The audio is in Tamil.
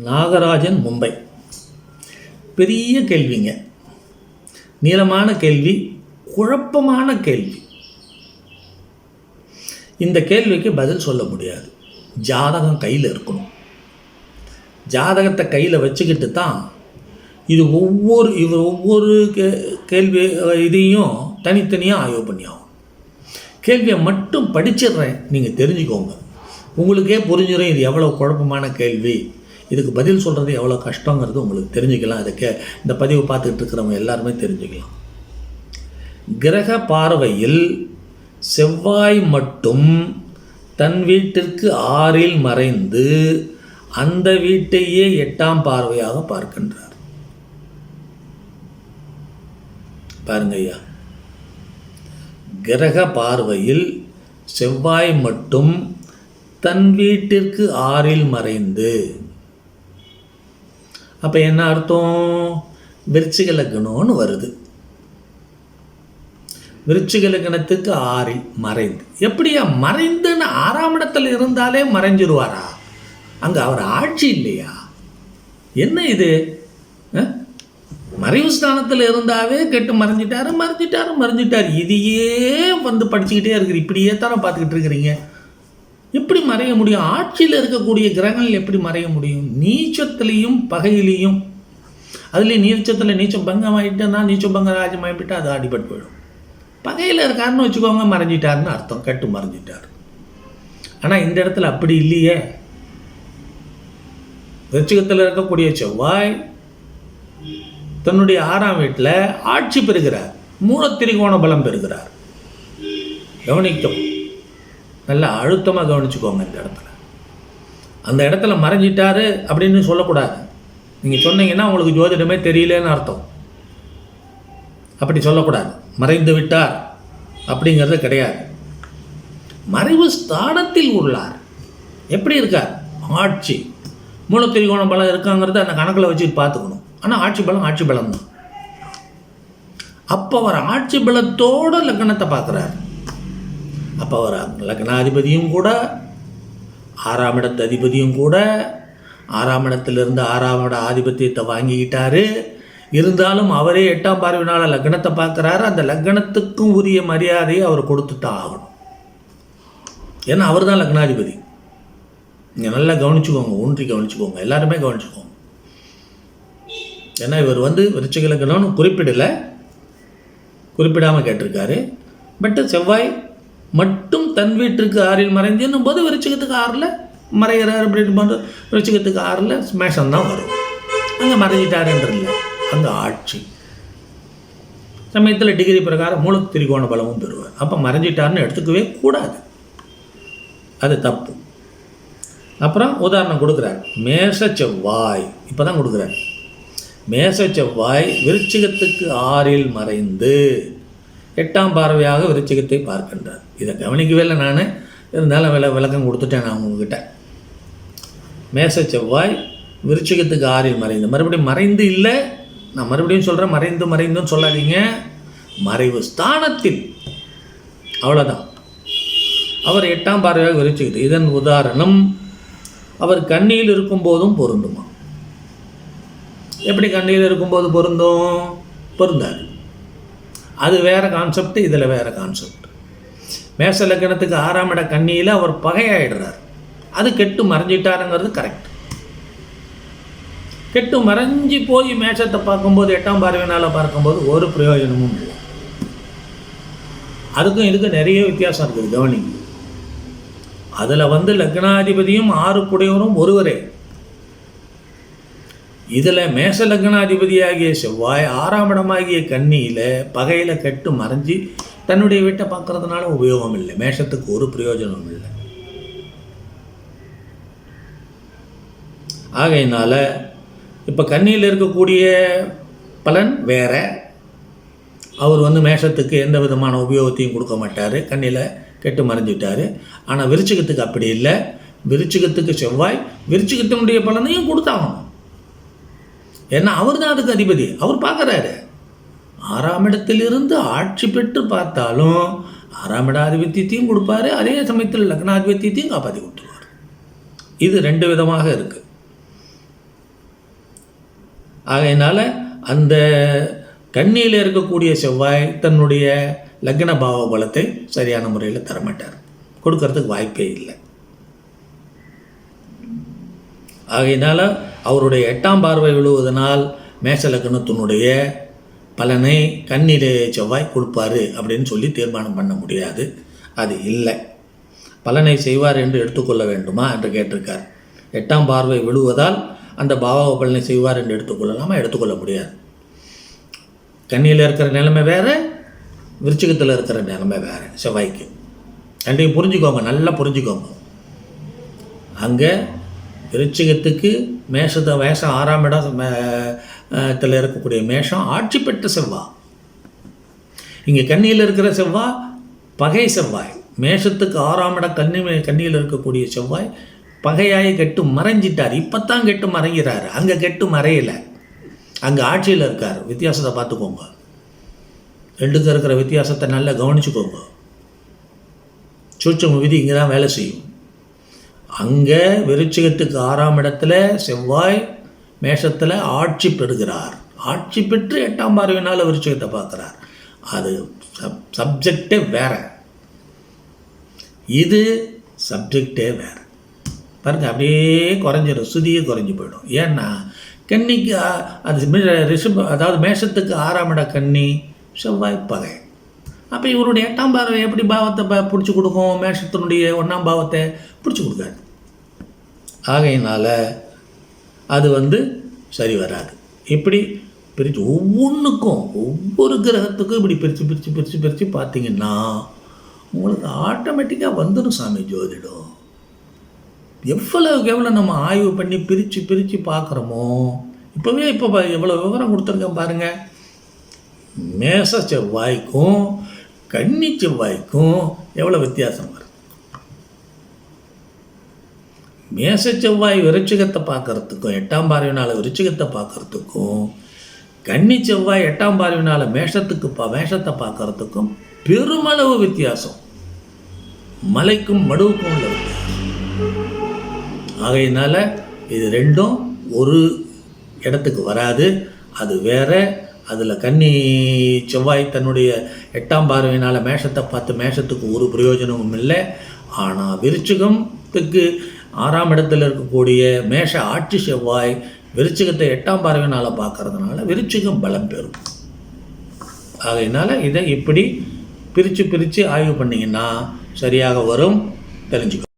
நாகராஜன், மும்பை. பெரிய கேள்விங்க, நீளமான கேள்வி, குழப்பமான கேள்வி. இந்த கேள்விக்கு பதில் சொல்ல முடியாது. ஜாதகம் கையில் இருக்கணும். ஜாதகத்தை கையில் வச்சுக்கிட்டு தான் ஒவ்வொரு கேள்வி இதையும் தனித்தனியாக ஆய்வு பண்ணி ஆகும். கேள்வியை மட்டும் படிச்சிடுறேன், நீங்கள் தெரிஞ்சுக்கோங்க. உங்களுக்கே புரிஞ்சிடும் இது எவ்வளோ குழப்பமான கேள்வி, இதுக்கு பதில் சொல்கிறது எவ்வளோ கஷ்டங்கிறது உங்களுக்கு தெரிஞ்சுக்கலாம். இந்த பதிவை பார்த்துக்கிட்டு இருக்கிறவங்க எல்லாருமே தெரிஞ்சுக்கலாம். கிரக பார்வையில் செவ்வாய் மட்டும் தன் வீட்டிற்கு 6இல் மறைந்து அந்த வீட்டையே 8ஆம் பார்வையாக பார்க்கின்றார். பாருங்க ஐயா, கிரக பார்வையில் செவ்வாய் மட்டும் தன் வீட்டிற்கு 6இல் மறைந்து, அப்போ என்ன அர்த்தம்? விருச்சிக லக்னம்னு வருது. விருச்சிக லக்னத்துக்கு 6இல் மறைந்து, எப்படியா மறைந்துன்னு 6ஆம் இடத்துல இருந்தாலே மறைஞ்சிருவாரா? அங்கே அவர் ஆட்சி இல்லையா? என்ன இது? மறைவு ஸ்தானத்தில் இருந்தாவே கெட்டு மறைஞ்சிட்டாரு. இதையே வந்து படிச்சுக்கிட்டே இருக்கிற, இப்படியே தானே பார்த்துக்கிட்டு இருக்கிறீங்க. எப்படி மறைய முடியும்? ஆட்சியில் இருக்கக்கூடிய கிரகங்கள் எப்படி மறைய முடியும்? நீச்சத்துலேயும் பகையிலையும், அதுலேயும் நீச்சத்தில் நீச்சம் பங்கம் ஆகிட்டேன்னா, நீச்சம் பங்க ராஜம் ஆகிவிட்டால் அது அடிபட்டு போயிடும். பகையில் இருக்காருன்னு வச்சுக்கோங்க, மறைஞ்சிட்டாருன்னு அர்த்தம், கட்டு மறைஞ்சிட்டார். ஆனால் இந்த இடத்துல அப்படி இல்லையே. விருச்சிகத்தில் இருக்கக்கூடிய செவ்வாய் தன்னுடைய 6ஆம் வீட்டில் ஆட்சி பெறுகிறார், மூலத்திரிகோண பலம் பெறுகிறார். கவனிக்கும், நல்லா அழுத்தமாக கவனிச்சுக்கோங்க. இந்த இடத்துல அந்த இடத்துல மறைஞ்சிட்டாரு அப்படின்னு சொல்லக்கூடாது. நீங்கள் சொன்னீங்கன்னா உங்களுக்கு ஜோதிடமே தெரியலன்னு அர்த்தம். அப்படி சொல்லக்கூடாது. மறைந்து விட்டார் அப்படிங்கிறது கிடையாது. மறைவு ஸ்தானத்தில் உள்ளார். எப்படி இருக்கார்? ஆட்சி, மூலத்திரிகோண பலம் இருக்காங்கிறத அந்த கணக்கில் வச்சுட்டு பார்த்துக்கணும். ஆனால் ஆட்சி பலம் தான். அப்போ அவர் ஆட்சி பலத்தோடு லக்னத்தை பார்க்குறார். அப்போ அவர் லக்னாதிபதியும் கூட, 6ஆம் இடத்து அதிபதியும் கூட, 6ஆம் இடத்திலிருந்து 6ஆம் இட ஆதிபத்தியத்தை வாங்கிக்கிட்டாரு. இருந்தாலும் அவரே 8ஆம் பார்வையினால் லக்னத்தை பார்க்குறாரு. அந்த லக்னத்துக்கும் உரிய மரியாதையை அவர் கொடுத்துத்தான் ஆகணும். ஏன்னா அவர் தான் லக்னாதிபதி. நீங்கள் நல்லா கவனிச்சுக்கோங்க, ஊன்றி கவனிச்சுக்கோங்க, எல்லாருமே கவனிச்சுக்கோங்க. ஏன்னா இவர் விருச்சிக லக்னம்னு குறிப்பிடாமல் கேட்டிருக்காரு. பட் செவ்வாய் மட்டும் தன் வீட்டிற்கு 6இல் மறைஞ்சுன்னும் போது விருச்சிகத்துக்கு 6இல் மறைகிறார். அப்படின்னு போது விருச்சிகத்துக்கு 6இல் மேஷம் தான் வரும். அங்கே மறைஞ்சிட்டாருன்ற இல்லை, அங்கே ஆட்சி சமயத்தில் டிகிரி பிரகாரம் மூலத்திரிகோண பலமும் பெறுவார். அப்போ மறைஞ்சிட்டாருன்னு எடுத்துக்கவே கூடாது, அது தப்பு. அப்புறம் உதாரணம் கொடுக்குறார். மேஷ செவ்வாய் இப்போ தான் கொடுக்குறார். மேஷ செவ்வாய் விருச்சிகத்துக்கு 6இல் மறைந்து 8ஆம் பார்வையாக விருச்சிகத்தை பார்க்கின்றார். இதை கவனிக்கவே இல்லை நான், இருந்தாலும் விளக்கம் கொடுத்துட்டேன் நான் உங்ககிட்ட. மேஷ செவ்வாய் விருச்சிகத்துக்கு 6இல் மறைந்து, மறுபடியும் மறைந்து இல்லை, நான் மறுபடியும் சொல்கிறேன், மறைந்துன்னு சொல்லாதீங்க, மறைவு ஸ்தானத்தில், அவ்வளோதான். அவர் 8ஆம் பார்வையாக விருச்சிகத்தை. இதன் உதாரணம் அவர் கன்னியில் இருக்கும்போதும் பொருந்துமா? எப்படி கன்னியில் இருக்கும்போது பொருந்தாது. அது வேறு கான்செப்ட், இதில் வேறு கான்செப்ட். மேஷ லக்னத்துக்கு 6ஆம் இட கன்னியில் அவர் பகையாயிடுறார். அது கெட்டு மறைஞ்சிட்டாருங்கிறது கரெக்ட். கெட்டு மறைஞ்சி போய் மேஷத்தை பார்க்கும்போது 8ஆம் பார்வையினால் பார்க்கும்போது ஒரு பிரயோஜனமும் இல்லை. அதுக்கும் இதுக்கும் நிறைய வித்தியாசம் இருக்குது, கவனிங்க. அதில் லக்னாதிபதியும் 6 கூடையவரும் ஒருவரே. இதில் மேஷ லக்னாதிபதியாகிய செவ்வாய் 6ஆம் இடமாகிய கன்னியில் பகையில் கெட்டு மறைஞ்சி தன்னுடைய வீட்டை பார்க்கறதுனால உபயோகம் இல்லை, மேஷத்துக்கு ஒரு பிரயோஜனம் இல்லை. ஆகையினால இப்போ கன்னியில் இருக்கக்கூடிய பலன் வேற. அவர் மேஷத்துக்கு எந்த விதமான உபயோகத்தையும் கொடுக்க மாட்டார், கண்ணியில் கெட்டு மறைஞ்சிட்டார். ஆனால் விருச்சிகத்துக்கு அப்படி இல்லை. விருச்சிகத்துக்கு செவ்வாய் விருச்சிகத்தினுடைய பலனையும் கொடுத்தாகணும். ஏன்னா அவர் தான் அதுக்கு அதிபதி, அவர் பார்க்குறாரு. 6ஆம் இடத்திலிருந்து ஆட்சி பெற்று பார்த்தாலும் 6ஆம் இட ஆதிபத்தியத்தையும் கொடுப்பாரு, அதே சமயத்தில் லக்னாதிபத்தியத்தையும் காப்பாற்றி கொடுத்துருவார். இது 2 விதமாக இருக்குது. ஆகையினால் அந்த கன்னியில் இருக்கக்கூடிய செவ்வாய் தன்னுடைய லக்ன பாவ பலத்தை சரியான முறையில் தரமாட்டார், கொடுக்கறதுக்கு வாய்ப்பே இல்லை. ஆகையினால் அவருடைய 8ஆம் பார்வை விழுவதனால் மேஷ லக்னத்தினுடைய பலனை கன்னியிலே செவ்வாய் கொடுப்பார் அப்படின்னு சொல்லி தீர்மானம் பண்ண முடியாது. அது இல்லை. பலனை செய்வார் என்று எடுத்துக்கொள்ள வேண்டுமா என்று கேட்டிருக்கார். 8ஆம் பார்வை விழுவதால் அந்த பாவ பலனை செய்வார் என்று எடுத்துக்கொள்ளலாமா? எடுத்துக்கொள்ள முடியாது. கன்னியில் இருக்கிற நிலைமை வேறு, விருச்சிகத்தில் இருக்கிற நிலைமை வேறு. செவ்வாய்க்கு ரெண்டையும் புரிஞ்சுக்கோங்க, நல்லா புரிஞ்சுக்கோங்க. அங்கே விருச்சிகத்துக்கு மேஷம் 6ஆம் இடத்தில் இருக்கக்கூடிய மேஷம் ஆட்சி பெற்ற செவ்வாய். இங்கே கன்னியில் இருக்கிற செவ்வாய் பகை செவ்வாய். மேஷத்துக்கு 6ஆம் இடம் கன்னியில் இருக்கக்கூடிய செவ்வாய் பகையாயை கெட்டு மறைஞ்சிட்டார். இப்போத்தான் கெட்டு மறைகிறார். அங்கே கெட்டு மறையலை, அங்கே ஆட்சியில் இருக்கார். வித்தியாசத்தை பார்த்துக்கோங்க. ரெண்டுக்கு இருக்கிற வித்தியாசத்தை நல்லா கவனிச்சுக்கோங்க. சூட்சும விதி இங்கே தான் வேலை செய்யும். அங்கே விருச்சிகத்துக்கு 6ஆம் இடத்துல செவ்வாய் மேஷத்தில் ஆட்சி பெறுகிறார். ஆட்சி பெற்று 8ஆம் பார்வையினால் விருச்சிகத்தை பார்க்குறார். அது சப்ஜெக்டே வேறு, இது சப்ஜெக்டே வேறு. பாருங்கள், அப்படியே குறைஞ்சிடும், சுதியே குறைஞ்சி போயிடும். ஏன்னா கன்னிக்கு அது அதாவது மேஷத்துக்கு 6ஆம் இட கன்னி செவ்வாய் பகை. அப்போ இவருடைய 8ஆம் பார்வை எப்படி பாவத்தை பிடிச்சி கொடுக்கும்? மேஷத்தினுடைய 1ஆம் பாவத்தை பிடிச்சி கொடுக்காது. ஆகையினால் அது சரி வராது. இப்படி பிரித்து ஒவ்வொன்றுக்கும் ஒவ்வொரு கிரகத்துக்கும் இப்படி பிரித்து பிரித்து பிரித்து பிரித்து பார்த்தீங்கன்னா உங்களுக்கு ஆட்டோமேட்டிக்காக வந்துடும் சாமி ஜோதிடம். எவ்வளோ நம்ம ஆய்வு பண்ணி பிரித்து பிரித்து பார்க்குறோமோ. இப்போ எவ்வளோ விவரம் கொடுத்துருக்கேன் பாருங்கள். மேச செவ்வாய்க்கும் கன்னி செவ்வாய்க்கும் எவ்வளோ வித்தியாசம் வருது. மேச செவ்வாய் விருச்சிகத்தை பார்க்குறதுக்கும் 8ஆம் பார்வையினால் விருச்சிகத்தை பார்க்குறதுக்கும், கன்னி செவ்வாய் 8ஆம் பார்வையினால் மேஷத்தை பார்க்குறதுக்கும் பெருமளவு வித்தியாசம். மலைக்கும் மடுவுக்கும் உள்ள வித்தியாசம். ஆகையினால் இது ரெண்டும் ஒரு இடத்துக்கு வராது, அது வேற. அதில் கன்னி செவ்வாய் தன்னுடைய 8ஆம் பார்வையினால் மேஷத்தை பார்த்து மேஷத்துக்கு ஒரு பிரயோஜனமும் இல்லை. ஆனால் விருச்சிகத்துக்கு 6ஆம் இடத்தில் இருக்கக்கூடிய மேஷ ஆட்சி செவ்வாய் விருச்சிகத்தை 8ஆம் பார்வையினால் பார்க்கறதுனால விருச்சிகம் பலம் பெறும். ஆகையினால் இதை இப்படி பிரித்து பிரித்து ஆய்வு பண்ணிங்கன்னா சரியாக வரும், தெரிஞ்சுக்கணும்.